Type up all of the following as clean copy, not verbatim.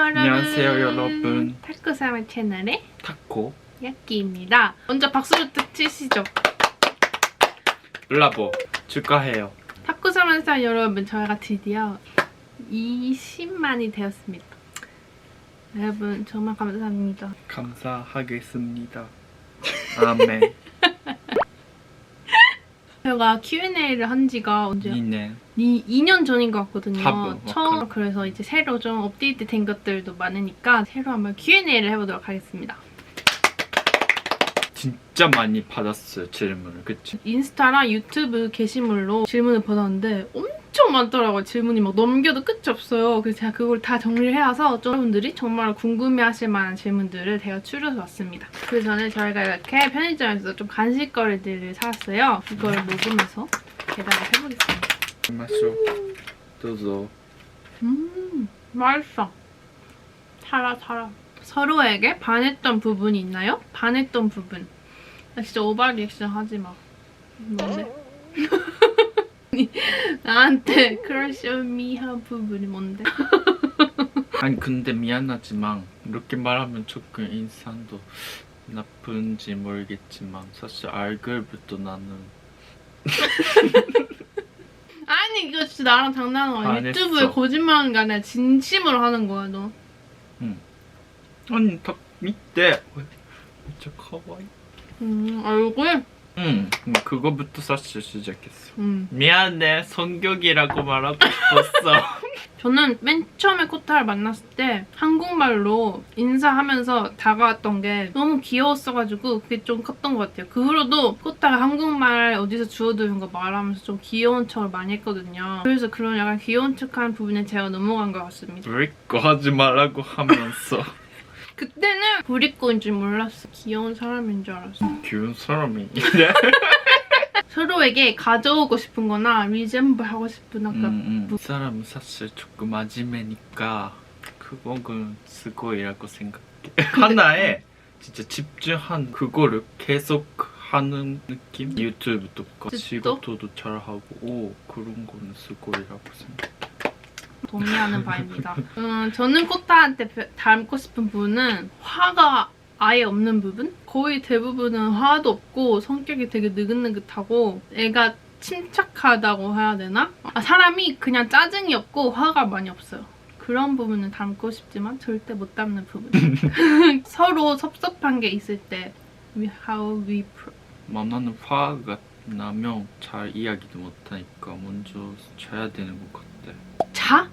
안녕하세요 여러분. 타코사마 채널의 타코 야끼입니다. 먼저 박수부터 치시죠. 블라보 축하해요. 타코사마 여러분, 저희가 드디어 20만이 되었습니다. 여러분 정말 감사합니다. 감사하겠습니다. 아멘. 제가 Q&A를 한 지가 언제야? 2년 전인 것 같거든요. 처음. 그래서 이제 새로 좀 업데이트 된 것들도 많으니까 새로 한번 Q&A를 해보도록 하겠습니다. 진짜 많이 받았어요 질문을. 그치? 인스타랑 유튜브 게시물로 질문을 받았는데 엄청 많더라고요. 질문이 막 넘겨도 끝이 없어요. 그래서 제가 그걸 다 정리를 해와서 여러분들이 정말 궁금해하실 만한 질문들을 제가 추려서 왔습니다. 그래서 저는 저희가 이렇게 편의점에서 좀 간식거리들을 사왔어요. 이걸 먹으면서 대답을 해보겠습니다. 마쇼. 도zo. 맛있어. 달아. 서로에게 반했던 부분이 있나요? 반했던 부분. 나 진짜 오버 리액션 하지 마. 뭔데? 나한테 크러쉬 온 미 한 부분이 뭔데? 아니 근데 미안하지만 이렇게 말하면 조금 인상도 나쁜지 모르겠지만 사실 얼굴부터 나는 아니 이거 진짜 나랑 장난하는 거야. 반했어. 유튜브에 거짓말하는 게 아니라 진심으로 하는 거야 너. 아니 다 밑에 진짜 카와이. 얼굴? 그거부터 사실 시작했어. 미안해 성격이라고 말하고 싶었어. 저는 맨 처음에 코타를 만났을 때 한국말로 인사하면서 다가왔던 게 너무 귀여웠어가지고 그게 좀 컸던 것 같아요. 그 후로도 코타가 한국말 어디서 주워들은 거 말하면서 좀 귀여운 척을 많이 했거든요. 그래서 그런 약간 귀여운 척하는 부분에 제가 넘어간 것 같습니다. 왜 거 하지 말라고 하면서. 그때는 부리꼬인 줄 몰랐어. 귀여운 사람인 줄 알았어. 귀여운 사람이. 서로에게 가져오고 싶은 거나 리semble 하고 싶은 아까 그 사람은 사실 조금真面目니까 그거는 스고이라고 생각해. 하나에 진짜 집중한 그거를 계속 하는 느낌? 유튜브도仕事도 잘하고 그런 거는 스고이라고 생각해. 동의하는 바입니다. 저는 코타한테 닮고 싶은 부분은 화가 아예 없는 부분? 거의 대부분은 화도 없고 성격이 되게 느긋느긋하고 애가 침착하다고 해야 되나? 사람이 그냥 짜증이 없고 화가 많이 없어요. 그런 부분은 닮고 싶지만 절대 못 닮는 부분. 서로 섭섭한 게 있을 때 나는 화가 나면 잘 이야기도 못하니까 먼저 자야 되는 것 같아. 자?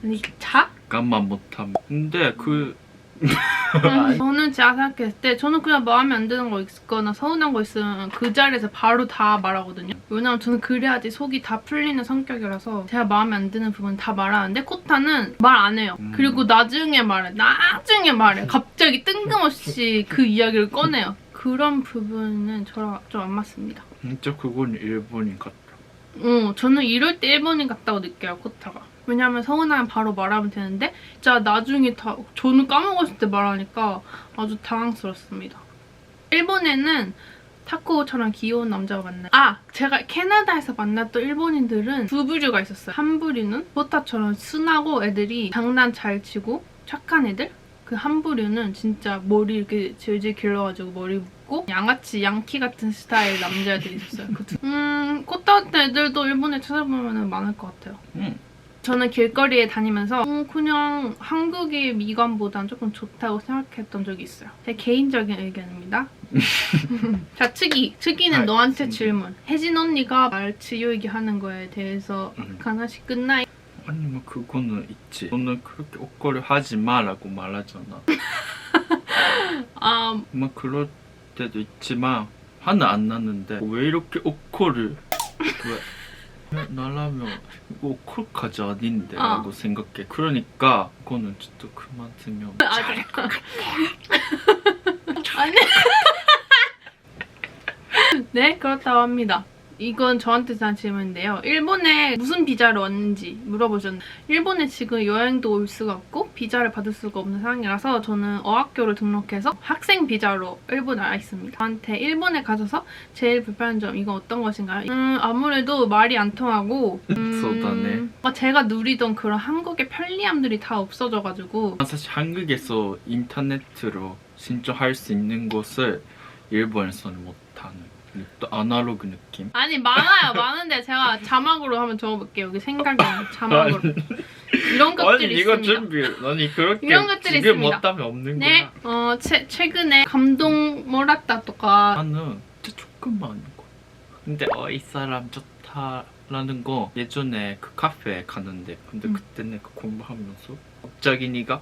아니 자? 잠깐만 못하면. 근데 저는 제가 생각했을 때 저는 그냥 마음에 안 드는 거 있거나 서운한 거 있으면 그 자리에서 바로 다 말하거든요. 왜냐면 저는 그래야지 속이 다 풀리는 성격이라서 제가 마음에 안 드는 부분 다 말하는데 코타는 말 안 해요. 그리고 나중에 말해. 갑자기 뜬금없이 그 이야기를 꺼내요. 그런 부분은 저랑 좀 안 맞습니다. 진짜 그건 일본인 같다. 저는 이럴 때 일본인 같다고 느껴요, 코타가. 왜냐면 서운하면 바로 말하면 되는데 진짜 나중에 저는 까먹었을 때 말하니까 아주 당황스럽습니다. 일본에는 타코처럼 귀여운 남자가 만나요. 제가 캐나다에서 만났던 일본인들은 두 부류가 있었어요. 한 부류는 코타처럼 순하고 애들이 장난 잘 치고 착한 애들? 그 한 부류는 진짜 머리 이렇게 질질 길러가지고 머리 묶고 양아치 양키 같은 스타일 남자애들이 있었어요. 코타 같은 애들도 일본에 찾아보면 많을 것 같아요. 저는 길거리에 다니면서 그냥 한국의 미관보단 조금 좋다고 생각했던 적이 있어요. 제 개인적인 의견입니다. 자, 측이는 너한테 질문. 혜진 언니가 말치 요기 하는 거에 대해서 하나씩 끝나요? 아니 뭐 그거는 있지. 너는 그렇게 옷걸이 하지 마라고 말하잖아. 막 그럴 때도 있지만 화는 안 났는데 왜 이렇게 옷걸이를 왜? 나라면 이거 옷걸이까지 아닌데 라고 생각해. 그러니까 그거는 진짜 그만 두면 잘할 것 같아. 아니. 네, 그렇다고 합니다. 이건 저한테 대한 질문인데요. 일본에 무슨 비자로 왔는지 물어보셨는데 일본에 지금 여행도 올 수가 없고 비자를 받을 수가 없는 상황이라서 저는 어학교를 등록해서 학생 비자로 일본에 와 있습니다. 저한테 일본에 가셔서 제일 불편한 점 이건 어떤 것인가요? 아무래도 말이 안 통하고 そうだね. 제가 누리던 그런 한국의 편리함들이 다 없어져가지고 사실 한국에서 인터넷으로 신청할 수 있는 것을 일본에서는 못하는 또 아날로그 느낌. 아니 많아요. 많은데 제가 자막으로 한번 적어볼게요. 여기 생각이 자막으로 이런 것들이 아니 이거 있습니다. 준비 아니 그렇게 이런 것들이 지금 있습니다. 못하면 없는 네, 거야. 최근에 감동 몰았다 또가 나는 진짜 조금만 거. 근데 이 사람 좋다라는 거 예전에 그 카페에 갔는데 근데 그때 내가 공부하면서 갑자기 네가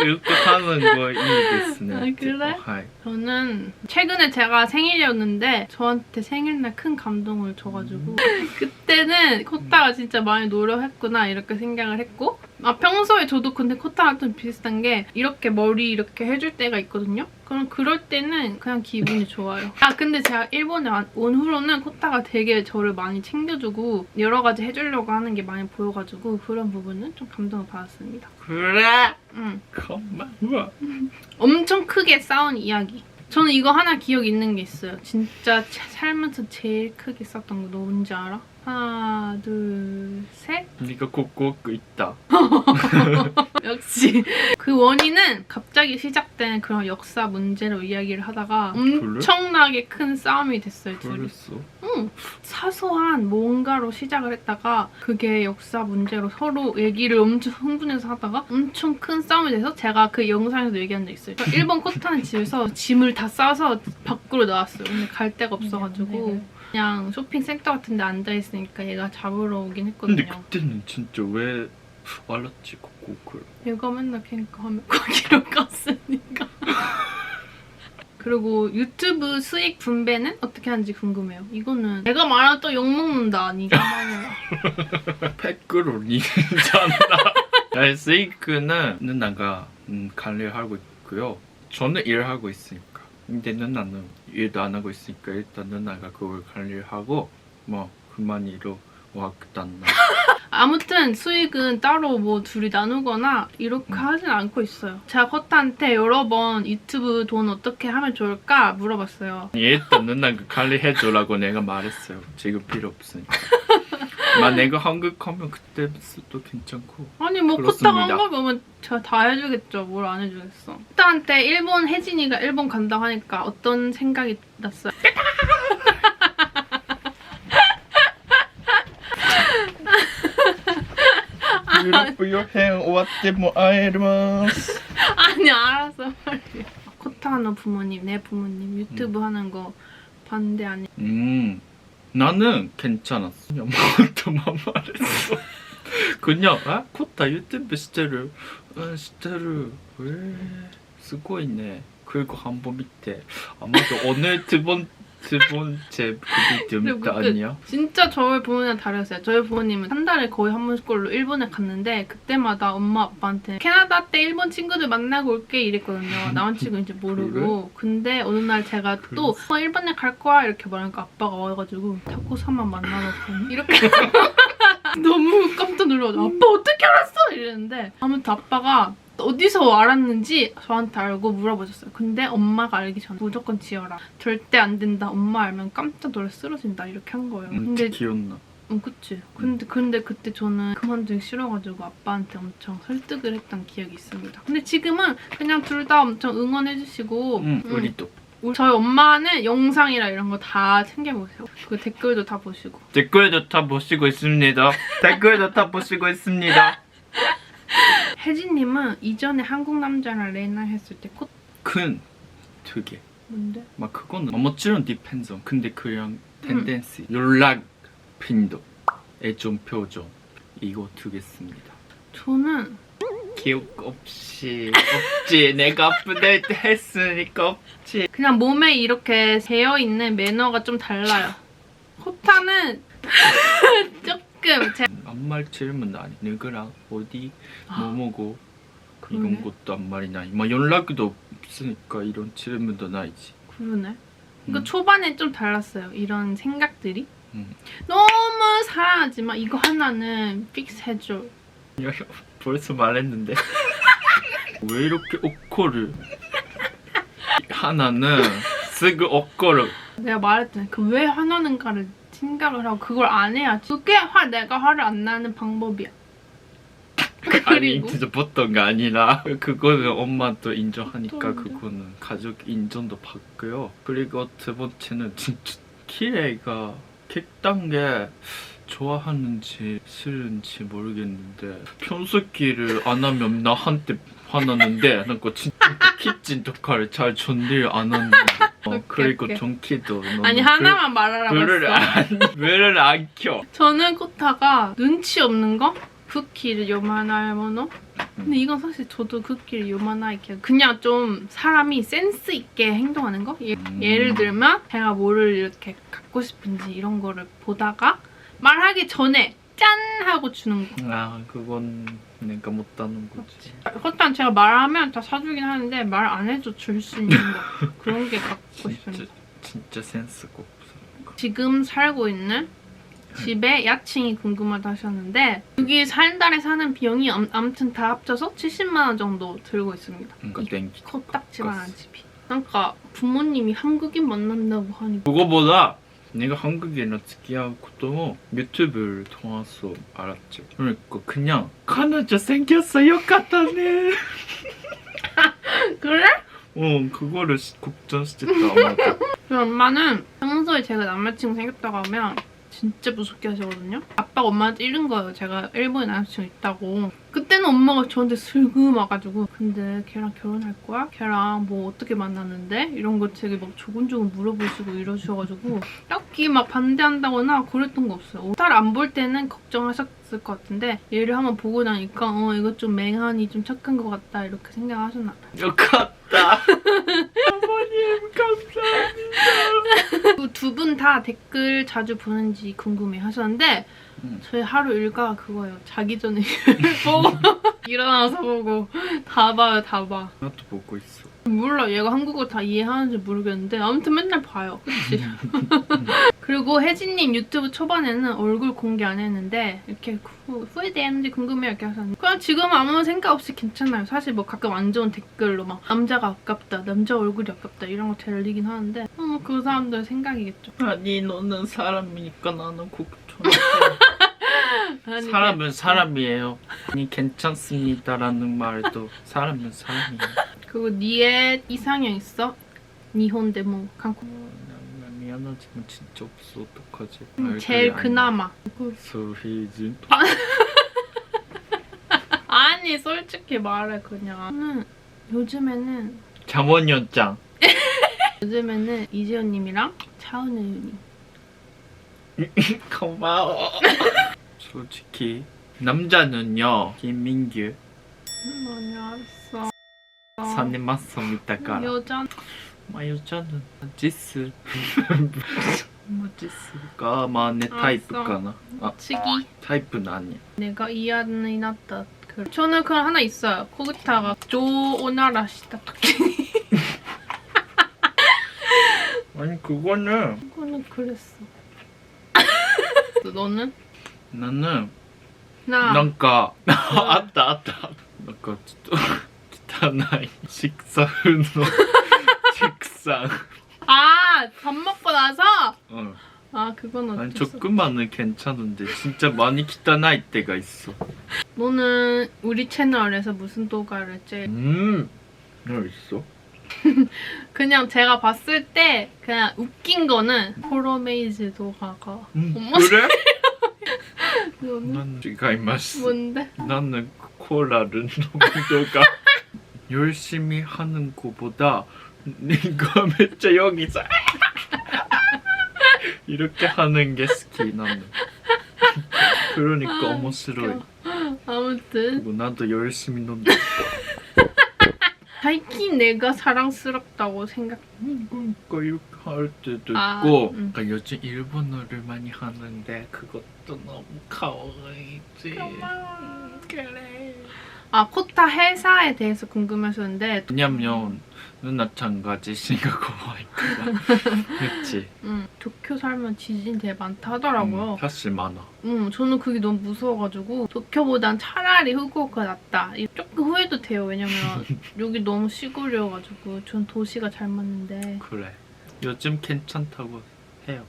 이렇게 하는 거 이해됐으네. 아, 그래? 하이. 저는 최근에 제가 생일이었는데 저한테 생일날 큰 감동을 줘가지고 그때는 코타가 진짜 많이 노력했구나 이렇게 생각을 했고 평소에 저도 근데 코타랑 좀 비슷한 게 이렇게 머리 이렇게 해줄 때가 있거든요. 그럼 그럴 때는 그냥 기분이 좋아요. 근데 제가 일본에 온 후로는 코타가 되게 저를 많이 챙겨주고 여러 가지 해주려고 하는 게 많이 보여가지고 그런 부분은 좀 감동을 받았습니다. 그래? 응. 고마워. 엄청 크게 싸운 이야기. 저는 이거 하나 기억 있는 게 있어요. 진짜 살면서 제일 크게 싸웠던 거 너 뭔지 알아? 하나, 둘, 셋? 네가 꽂고 있다. 역시. 그 원인은 갑자기 시작된 그런 역사 문제로 이야기를 하다가 엄청나게 큰 싸움이 됐어요, 둘이. 그랬어? 응. 사소한 뭔가로 시작을 했다가 그게 역사 문제로 서로 얘기를 엄청 흥분해서 하다가 엄청 큰 싸움이 돼서 제가 그 영상에서 얘기한 적 있어요. 일본 코타는 집에서 짐을 다 싸서 밖으로 나왔어요. 근데 갈 데가 없어가지고 그냥 쇼핑센터 같은 데 앉아있으니까 얘가 잡으러 오긴 했거든요. 근데 그때는 진짜 왜 알았지? 그걸. 얘가 맨날 걔니까 하면 거기로 갔으니까. 그리고 유튜브 수익 분배는 어떻게 하는지 궁금해요. 이거는 내가 말하면 또 욕먹는다. 네가 말해라. 팩으로 니잖아. 아니, 스이크는 누나가 관리하고 있고요. 저는 일하고 있으니까. 근데 누나는 일도 안 하고 있으니까 일단 누나가 그걸 관리하고 뭐 그만이로 왔단다. 아무튼 수익은 따로 뭐 둘이 나누거나 이렇게 하진 않고 있어요. 제가 코타한테 여러 번 유튜브 돈 어떻게 하면 좋을까 물어봤어요. 일단 누나가 관리해주라고 내가 말했어요. 지금 필요 없으니까. 내가 한국 가면 그때도 괜찮고. 아니 뭐 그렇습니다. 코타가 한국 오면 제가 다 해주겠죠. 뭘 안 해주겠어. 코타한테 일본 혜진이가 일본 간다고 하니까 어떤 생각이 났어요? 유럽 여행 終わっても会えます 아니 알았어 빨리. 코타노 부모님, 내 부모님 유튜브 하는 거 반대 아니? 나는 괜찮았어. 엄마한테만 말했어. 그냥 코타 유튜브 してる? してる. 왜? すごいね. 그리고 한번 밑에 아마도 오늘 두 번째 그 비디오 아니야? 진짜 저희 부모님이랑 다르셨어요. 저희 부모님은 한 달에 거의 한 번씩꼴로 일본에 갔는데 그때마다 엄마 아빠한테 캐나다 때 일본 친구들 만나고 올게 이랬거든요. 나온 친구인지 모르고. 그래? 근데 어느 날 제가 또 일본에 갈 거야 이렇게 말하니까 아빠가 와가지고 타코사만 만나놓고 이렇게 너무 깜짝 놀라가지고 아빠 어떻게 알았어? 이랬는데 아무튼 아빠가 어디서 알았는지 저한테 알고 물어보셨어요. 근데 엄마가 알기 전에 무조건 지어라. 절대 안 된다. 엄마 알면 깜짝 놀라 쓰러진다. 이렇게 한 거예요. 근데 기억나. 그치. 근데 그때 저는 그만두기 싫어가지고 아빠한테 엄청 설득을 했던 기억이 있습니다. 근데 지금은 그냥 둘 다 엄청 응원해주시고 우리도. 저희 엄마는 영상이라 이런 거 다 챙겨보세요. 그 댓글도 다 보시고. 댓글도 다 보시고 있습니다. 댓글도 다 보시고 있습니다. 혜진님은 이전에 한국 남자랑 레나 했을 때 큰 두 개. 뭔데? 막 그거는もちろん depends on. 근데 그냥 텐덴시, 연락 빈도, 애정 표정 이거 두 개습니다. 저는 기억 없지. 내가 업데이트 했으니까 없지. 그냥 몸에 이렇게 배어있는 매너가 좀 달라요. 코타는 조금 안 말 질문 아니. 누구랑 어디 뭐 먹고 그러네. 이런 것도 안 말이 나이. 연락도 없으니까 이런 질문도 나이지. 그러네. 그러니까 초반에 좀 달랐어요. 이런 생각들이. 너무 사랑하지만 이거 하나는 픽스 해줘. 벌써 말했는데. 왜 이렇게 오코를? 하나는 쓰고 오코를. 내가 말했잖아. 그 왜 화나는가를 생각을 하고 그걸 안 해야지. 그게 내가 화를 안 나는 방법이야. 아니 진짜 보통가 아니라 그거는 엄마도 인정하니까 또 그거는 가족 인정도 받고요. 그리고 두 번째는 진짜 키레이가 객단계 좋아하는지 싫은지 모르겠는데 평소끼를 안 하면 나한테 화나는데 그러니까 진짜 키친 역할을 잘 존재를 안 하는데 그리고 오케이. 전키도 아니 하나만 말하라고 했어. 왜를 안 켜? 저는 코타가 눈치 없는 거? 쿠키를 요만할 모노? 근데 이건 사실 저도 쿠키를 요만하게 그냥 좀 사람이 센스 있게 행동하는 거? 예를 들면 제가 뭐를 이렇게 갖고 싶은지 이런 거를 보다가 말하기 전에 짠! 하고 주는 거. 아 그건 내가 못하는 거지. 일단 제가 말하면 다 사주긴 하는데 말 안 해도 줄 수 있는 거. 그런 게 갖고 싶은데. 진짜 센스가 없어. 지금 살고 있는 집에 야칭이 궁금하다 하셨는데 여기 한 달에 사는 비용이 아무튼 다 합쳐서 70만 원 정도 들고 있습니다. 그러니까 이 땡기. 코딱지만한 집이. 그러니까 부모님이 한국인 만난다고 하니 그거보다 내가 한국인이랑付き合うことも 유튜브를 통해서 알았죠. 그러니까 그냥 彼女 생겼어, よかったね. 그래? 그거를 걱정했다 엄마도. 저희 엄마는 평소에 제가 남자친구 생겼다고 하면 진짜 무섭게 하시거든요. 아빠가 엄마한테 이른 거예요. 제가 일본에 남자친구 있다고. 그때는 엄마가 저한테 슬금 와가지고 근데 걔랑 결혼할 거야? 걔랑 뭐 어떻게 만났는데? 이런 거 되게 막 조곤조곤 물어보시고 이러셔가지고 딱히 막 반대한다거나 그랬던 거 없어요. 딸 안 볼 때는 걱정하셨을 것 같은데 얘를 한번 보고 나니까 이거 좀 맹하니 좀 착한 것 같다 이렇게 생각하셨나 봐요. よかった. 어머님 감사합니다. 두 분 다 댓글 자주 보는지 궁금해 하셨는데 저희 하루 일과가 그거예요. 자기 전에 보고 일어나서 보고 다 봐요. 다 봐. 나도 보고 있어. 몰라 얘가 한국어 다 이해하는지 모르겠는데 아무튼 맨날 봐요. 그치? 그리고 혜진님 유튜브 초반에는 얼굴 공개 안 했는데 이렇게 후회되는지 궁금해요 이렇게 하셨는데 그냥 지금은 아무 생각 없이 괜찮아요. 사실 뭐 가끔 안 좋은 댓글로 막 남자가 아깝다 남자 얼굴이 아깝다 이런 거 들리긴 하는데 그 사람들 생각이겠죠. 아니 너는 사람이니까 나는 걱정해. 아니, 사람은 사람이에요. 아니 괜찮습니다라는 말도 사람은 사람이에요. 그리고 니의 이상형 있어? 니혼 데모 한국 나 미안하지만 진짜 없어. 어떡하지? 제일 그나마 소희진. 아니 솔직히 말해 그냥 요즘에는 장원연짱. 요즘에는 이재현님이랑 차은우님 고마워. 솔직히 남자는요 김민규 많이 알았어. 3年マッソ見たから 여자 여자는 지스 지스가 내 타입かな. 치기 타입은 아니야. 내가 이안이 났다. 저는 그거 하나 있어요. 코그타가 조오나라시다 토끼. 아니 그거는 그거는 그랬어. 너는? 나는 나 なんかあったなんかちょっと汚い식사の식상. 아, 밥 먹고 나서? 응. 아, 그건 아니 어쩔 수 없어. 조금만은 괜찮은데 진짜 많이汚い 때가 있어. 너는 우리 채널에서 무슨 도가를 제일 너 있어? 그냥 제가 봤을 때 그냥 웃긴 거는 포로메이즈 도가가 엄마 그래? 너는 난違います. 뭔데? 나는 코라를 농도가 열심히 하는 거보다 네가 진짜 여기서 이렇게 하는 게 스키 나는. 그러니까 오모시로이. 아무튼 그리고 나도 열심히 논다.最近 내가 사랑스럽다고 생각 그러니까 이렇게 할 때도 아, 있고 그러니까 요즘 일본어를 많이 하는데 그것도 너무 가와이지. 고마워. 그래. 아, 코타 회사에 대해서 궁금하셨는데 왜냐면 누나짱가 지진가 고마니까. 그치? 도쿄 살면 지진 되게 많다 하더라고요. 사실 많아. 저는 그게 너무 무서워가지고 도쿄보단 차라리 후쿠오카 낫다. 조금 후회도 돼요. 왜냐면 여기 너무 시골이어가지고 전 도시가 잘 맞는데. 그래. 요즘 괜찮다고 해요.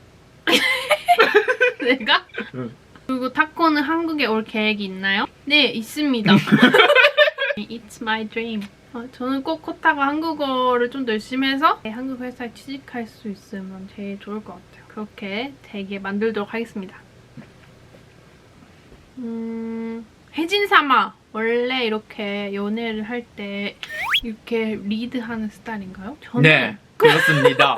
내가? 응. 그리고 타코는 한국에 올 계획이 있나요? 네, 있습니다. It's my dream. 저는 꼭 코타가 한국어를 좀 더 열심히 해서 한국 회사에 취직할 수 있으면 제일 좋을 것 같아요. 그렇게 되게 만들도록 하겠습니다. 혜진사마 원래 이렇게 연애를 할 때 이렇게 리드하는 스타일인가요? 저는 네, 그렇습니다.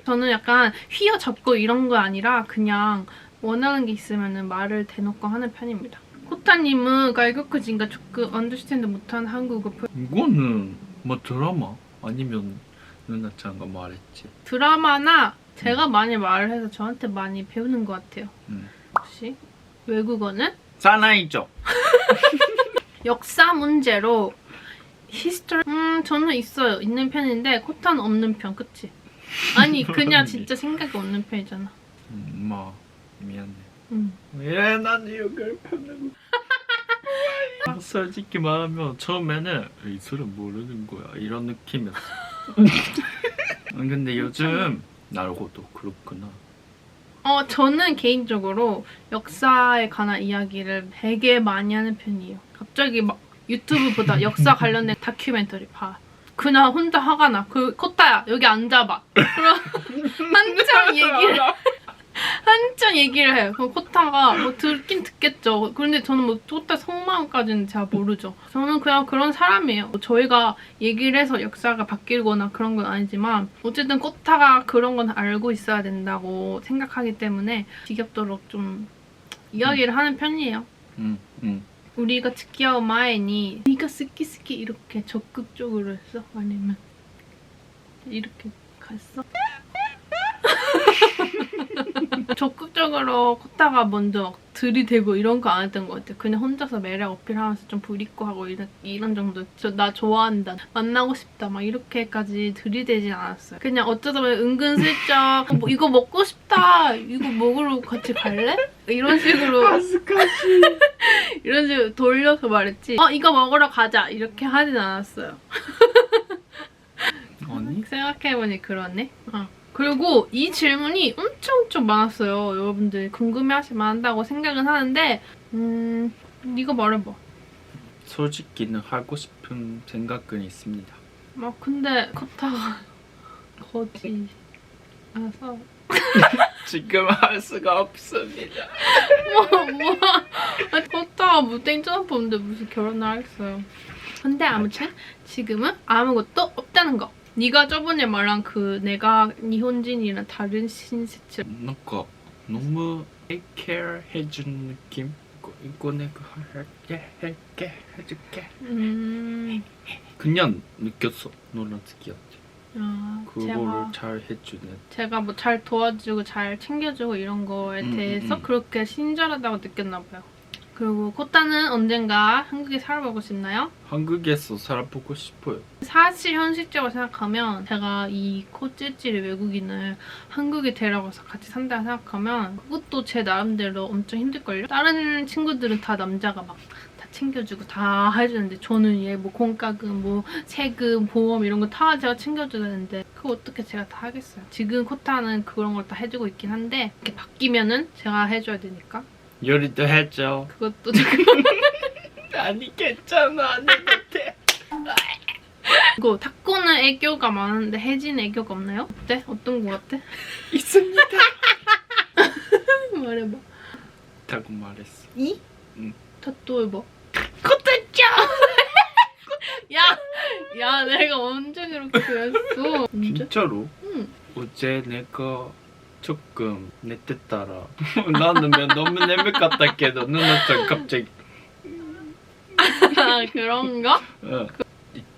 저는 약간 휘어잡고 이런 거 아니라 그냥 원하는 게 있으면 말을 대놓고 하는 편입니다. 코타님은 가이거크진가 조금 언더스탠드 못하는 한국어 이거는 뭐 드라마 아니면 누나짱가 말했지. 드라마나 제가 많이 말을 해서 저한테 많이 배우는 것 같아요. 혹시 외국어는? 사나이죠. 역사 문제로 히스토리 저는 있어요. 있는 편인데 코타는 없는 편, 그치? 아니 그냥 진짜 생각이 없는 편이잖아. 뭐 미안해. 응. 왜 나는 이걸 편하고. 솔직히 말하면 처음에는 이 사람 모르는 거야 이런 느낌이었어. 근데 요즘 나르고도 그렇구나. 저는 개인적으로 역사에 관한 이야기를 되게 많이 하는 편이에요. 갑자기 막 유튜브보다 역사 관련된 다큐멘터리 봐. 그냥 혼자 화가 나. 코타야 여기 앉아봐. 그럼 한참 얘기를 해요. 그럼 코타가 뭐 듣긴 듣겠죠. 그런데 저는 뭐 코타 속마음까지는 잘 모르죠. 저는 그냥 그런 사람이에요. 저희가 얘기를 해서 역사가 바뀌거나 그런 건 아니지만 어쨌든 코타가 그런 건 알고 있어야 된다고 생각하기 때문에 지겹도록 좀 이야기를 하는 편이에요. 우리가 치키아오 마에니 네가 스키스키 이렇게 적극적으로 했어? 아니면 이렇게 갔어? 적극적으로 코타가 먼저 막 들이대고 이런 거 안 했던 것 같아요. 그냥 혼자서 매력 어필하면서 좀 부리고 하고 이런 정도. 나 좋아한다, 만나고 싶다 막 이렇게까지 들이대진 않았어요. 그냥 어쩌다 보면 은근슬쩍 뭐 이거 먹고 싶다, 이거 먹으러 같이 갈래? 이런 식으로 이런 식으로 돌려서 말했지. 이거 먹으러 가자 이렇게 하진 않았어요. 아니? 생각해보니 그러네. 그리고 이 질문이 엄청 많았어요. 여러분들 궁금해하실 만한다고 생각은 하는데 이거 말해봐. 솔직히는 하고 싶은 생각은 있습니다. 근데 코타가 거지라서 지금 할 수가 없습니다. 코타가 뭐 땡전한 없는데 무슨 결혼을 하겠어요. 근데 아무튼 지금은 아무것도 없다는 거. 네가 저번에 말한 내가 일본인이랑 다른 신세체. 뭔가 너무 케어 해주는 느낌? 이거 내가 할게 해줄게. 그냥 느꼈어. 너랑 스키한테. 그거를 잘 해주네. 제가 뭐 잘 도와주고 잘 챙겨주고 이런 거에 대해서 그렇게 친절하다고 느꼈나 봐요. 그리고 코타는 언젠가 한국에 살아보고 싶나요? 한국에서 살아보고 싶어요. 사실 현실적으로 생각하면 제가 이 코찌찌리 외국인을 한국에 데려가서 같이 산다고 생각하면 그것도 제 나름대로 엄청 힘들걸요? 다른 친구들은 다 남자가 막 다 챙겨주고 다 해주는데 저는 얘 뭐 공과금, 뭐 세금, 보험 이런 거 다 제가 챙겨줘야 되는데 그거 어떻게 제가 다 하겠어요. 지금 코타는 그런 걸 다 해주고 있긴 한데 이렇게 바뀌면은 제가 해줘야 되니까 요리도 해줘. 그것도 조금 아니 괜찮아 안 해도 돼. 이거 타코는 애교가 많은데 혜진 애교가 없나요? 어때? 어떤 거 같아? 있습니다. 말해봐. 라고 말했어. 이? 응. 또 해봐. 코타짱! 야 내가 언제 그렇게 했어? 진짜로? 응. 어제 내가 조금 냈댔더라. 나는 너무 내밀 같았게도 누나짱 갑자기 그런가?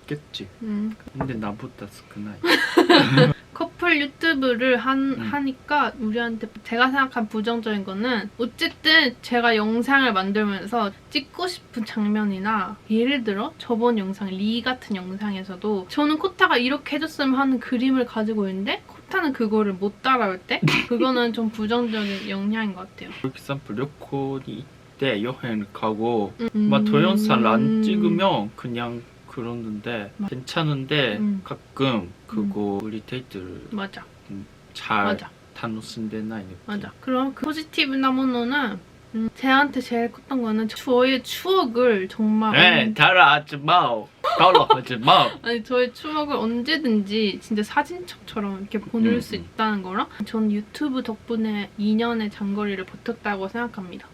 있겠지. うん、 근데 나보다 少ない. 커플 유튜브를 하니까 우리한테 제가 생각한 부정적인 거는 어쨌든 제가 영상을 만들면서 찍고 싶은 장면이나 예를 들어 저번 영상 리 같은 영상에서도 저는 코타가 이렇게 해줬으면 하는 그림을 가지고 있는데 코타는 그거를 못 따라올 때 그거는 좀 부정적인 영향인 것 같아요. For example, 旅行に行って여행 가고 막 동영상 안 찍으면 그냥 그러는데 괜찮은데 가끔 그거 우리 데이트를 맞아. 잘 맞아. 楽しんでない 느낌. 맞아. 그럼 그 포지티브나 모노는 제한테 제일 컸던 거는 저의 추억을 정말 에 따라하지 마. 따라하지 마. 아니 저의 추억을 언제든지 진짜 사진첩처럼 이렇게 보낼 수 있다는 거랑 전 유튜브 덕분에 2년의 장거리를 버텼다고 생각합니다.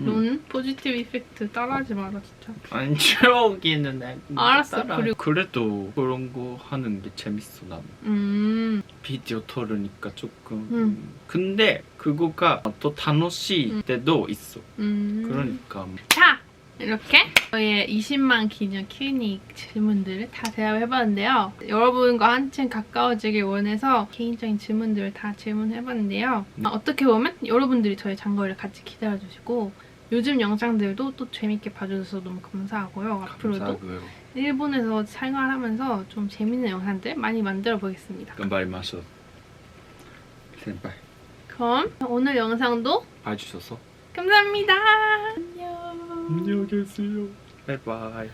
넌 포지티브 이펙트 따라하지 마라 진짜. 아니 추억이는 알았어. 따라. 그리고 그래도 그런 거 하는 게 재밌어 나는. 비디오撮る니까 조금. 근데 그거가 또 楽しい 때도 있어. 그러니까. 자! 이렇게 저의 20만 기념 Q&A 질문들을 다 대답해봤는데요. 여러분과 한층 가까워지길 원해서 개인적인 질문들을 다 질문해봤는데요. 어떻게 보면 여러분들이 저의 장거리를 같이 기다려주시고 요즘 영상들도 또 재밌게 봐주셔서 너무 감사하고요. 앞으로도 감사하고요. 일본에서 생활하면서 좀 재밌는 영상들 많이 만들어 보겠습니다. 頑張りましょう. senpai. 그럼 오늘 영상도 봐주셔서 감사합니다. 안녕. 안녕히 계세요. 바이바이.